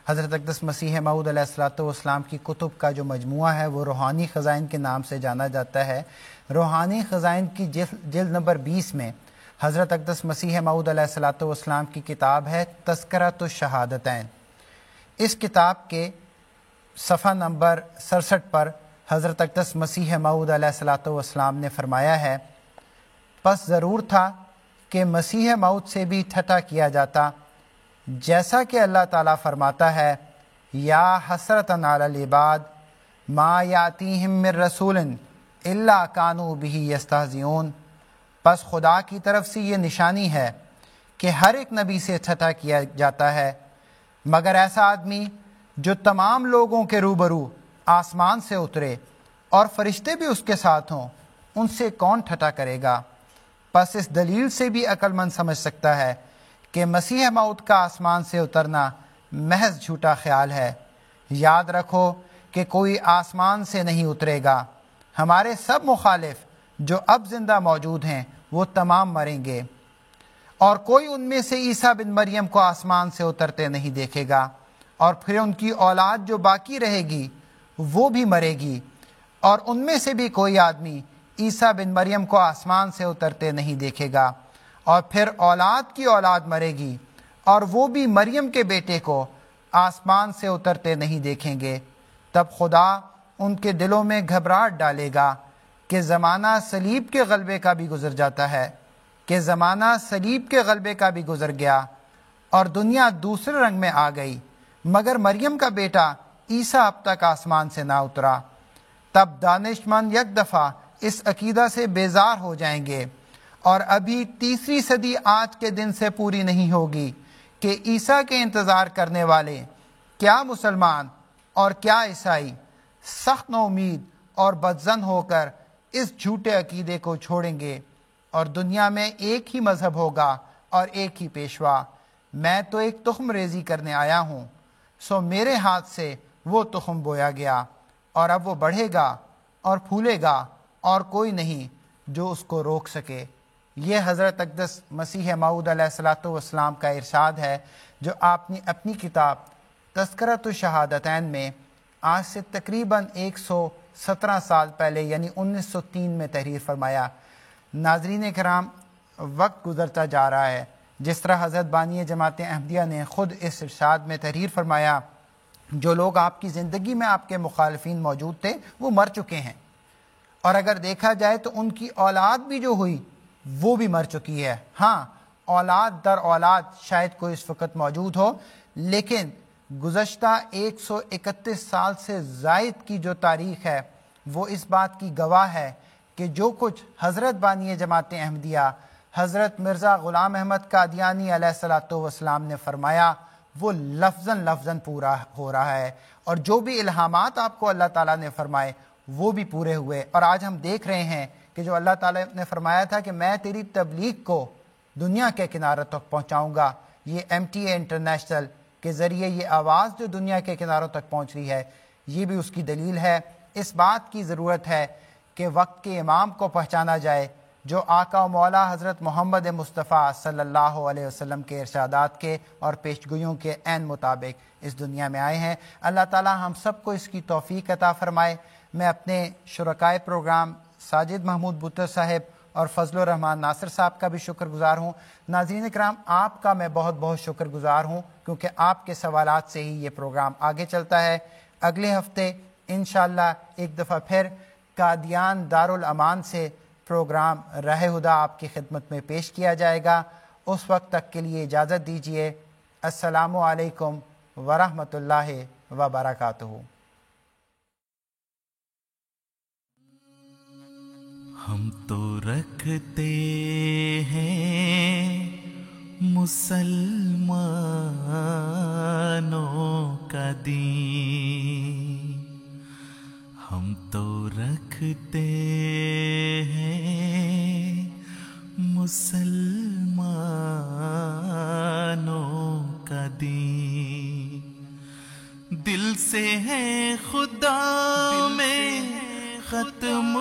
حضرت اقدس مسیح موعود علیہ الصلوۃ والسلام کی کتب کا جو مجموعہ ہے وہ روحانی خزائن کے نام سے جانا جاتا ہے۔ روحانی خزائن کی جلد نمبر 20 میں حضرت اقدس مسیح موعود علیہ الصلوۃ والسلام کی کتاب ہے تذکرۃ الشہادتین۔ اس کتاب کے صفحہ نمبر 67 پر حضرت اقدس مسیح موعود علیہ الصلوۃ والسلام نے فرمایا ہے، پس ضرور تھا کہ مسیح موعود سے بھی ٹھٹھا کیا جاتا، جیسا کہ اللہ تعالیٰ فرماتا ہے، یا حسرتاً علی العباد ما یاتیہم من رسول الا کانوا بہ یستہزئون۔ پس خدا کی طرف سے یہ نشانی ہے کہ ہر ایک نبی سے ٹھٹھا کیا جاتا ہے، مگر ایسا آدمی جو تمام لوگوں کے روبرو آسمان سے اترے اور فرشتے بھی اس کے ساتھ ہوں، ان سے کون ٹھٹھا کرے گا؟ پس اس دلیل سے بھی عقل مند سمجھ سکتا ہے کہ مسیح موعود کا آسمان سے اترنا محض جھوٹا خیال ہے۔ یاد رکھو کہ کوئی آسمان سے نہیں اترے گا، ہمارے سب مخالف جو اب زندہ موجود ہیں وہ تمام مریں گے، اور کوئی ان میں سے عیسیٰ بن مریم کو آسمان سے اترتے نہیں دیکھے گا، اور پھر ان کی اولاد جو باقی رہے گی وہ بھی مرے گی، اور ان میں سے بھی کوئی آدمی عیسیٰ بن مریم کو آسمان سے اترتے نہیں دیکھے گا، اور پھر اولاد کی اولاد مرے گی، اور وہ بھی مریم کے بیٹے کو آسمان سے اترتے نہیں دیکھیں گے۔ تب خدا ان کے دلوں میں گھبراہٹ ڈالے گا کہ زمانہ صلیب کے غلبے کا بھی گزر جاتا ہے، کہ زمانہ صلیب کے غلبے کا بھی گزر گیا اور دنیا دوسرے رنگ میں آ گئی، مگر مریم کا بیٹا عیسیٰ اب تک آسمان سے نہ اترا۔ تب دانش مند یک دفعہ اس عقیدہ سے بیزار ہو جائیں گے، اور ابھی تیسری صدی آج کے دن سے پوری نہیں ہوگی کہ عیسیٰ کے انتظار کرنے والے کیا مسلمان اور کیا عیسائی سخت نو امید اور بدظن ہو کر اس جھوٹے عقیدے کو چھوڑیں گے، اور دنیا میں ایک ہی مذہب ہوگا اور ایک ہی پیشوا۔ میں تو ایک تخم ریزی کرنے آیا ہوں، سو میرے ہاتھ سے وہ تخم بویا گیا، اور اب وہ بڑھے گا اور پھولے گا، اور کوئی نہیں جو اس کو روک سکے۔ یہ حضرت اقدس مسیح موعود علیہ الصلوۃ والسلام کا ارشاد ہے، جو آپ نے اپنی کتاب تذکرۃ الشہادتین میں آج سے تقریباً 117 سال پہلے یعنی 1903 میں تحریر فرمایا۔ ناظرین کرام، وقت گزرتا جا رہا ہے، جس طرح حضرت بانی جماعت احمدیہ نے خود اس ارشاد میں تحریر فرمایا، جو لوگ آپ کی زندگی میں آپ کے مخالفین موجود تھے وہ مر چکے ہیں، اور اگر دیکھا جائے تو ان کی اولاد بھی جو ہوئی وہ بھی مر چکی ہے۔ ہاں، اولاد در اولاد شاید کوئی اس وقت موجود ہو، لیکن گزشتہ 131 سال سے زائد کی جو تاریخ ہے وہ اس بات کی گواہ ہے کہ جو کچھ حضرت بانی جماعت احمدیہ حضرت مرزا غلام احمد قادیانی علیہ الصلوۃ والسلام نے فرمایا وہ لفظاً لفظاً پورا ہو رہا ہے، اور جو بھی الہامات آپ کو اللہ تعالیٰ نے فرمائے وہ بھی پورے ہوئے۔ اور آج ہم دیکھ رہے ہیں کہ جو اللہ تعالیٰ نے فرمایا تھا کہ میں تیری تبلیغ کو دنیا کے کناروں تک پہنچاؤں گا، یہ MTA انٹرنیشنل کے ذریعے یہ آواز جو دنیا کے کناروں تک پہنچ رہی ہے، یہ بھی اس کی دلیل ہے۔ اس بات کی ضرورت ہے کہ وقت کے امام کو پہچانا جائے، جو آقا و مولا حضرت محمد مصطفیٰ صلی اللہ علیہ وسلم کے ارشادات کے اور پیشگوئیوں کے عین مطابق اس دنیا میں آئے ہیں۔ اللہ تعالیٰ ہم سب کو اس کی توفیق عطا فرمائے۔ میں اپنے شرکائے پروگرام ساجد محمود بتر صاحب اور فضل الرحمان ناصر صاحب کا بھی شکر گزار ہوں۔ ناظرین کرام، آپ کا میں بہت بہت شکر گزار ہوں، کیونکہ آپ کے سوالات سے ہی یہ پروگرام آگے چلتا ہے۔ اگلے ہفتے انشاءاللہ ایک دفعہ پھر قادیان دارالامان سے پروگرام راہ ہدیٰ آپ کی خدمت میں پیش کیا جائے گا۔ اس وقت تک کے لیے اجازت دیجیے۔ السلام علیکم ورحمۃ اللہ وبرکاتہ۔ ہم تو رکھتے ہیں مسلمانوں کا دین، ہم تو رکھتے ہیں مسلمانوں کا دین، دل سے ہے خدا میں ختم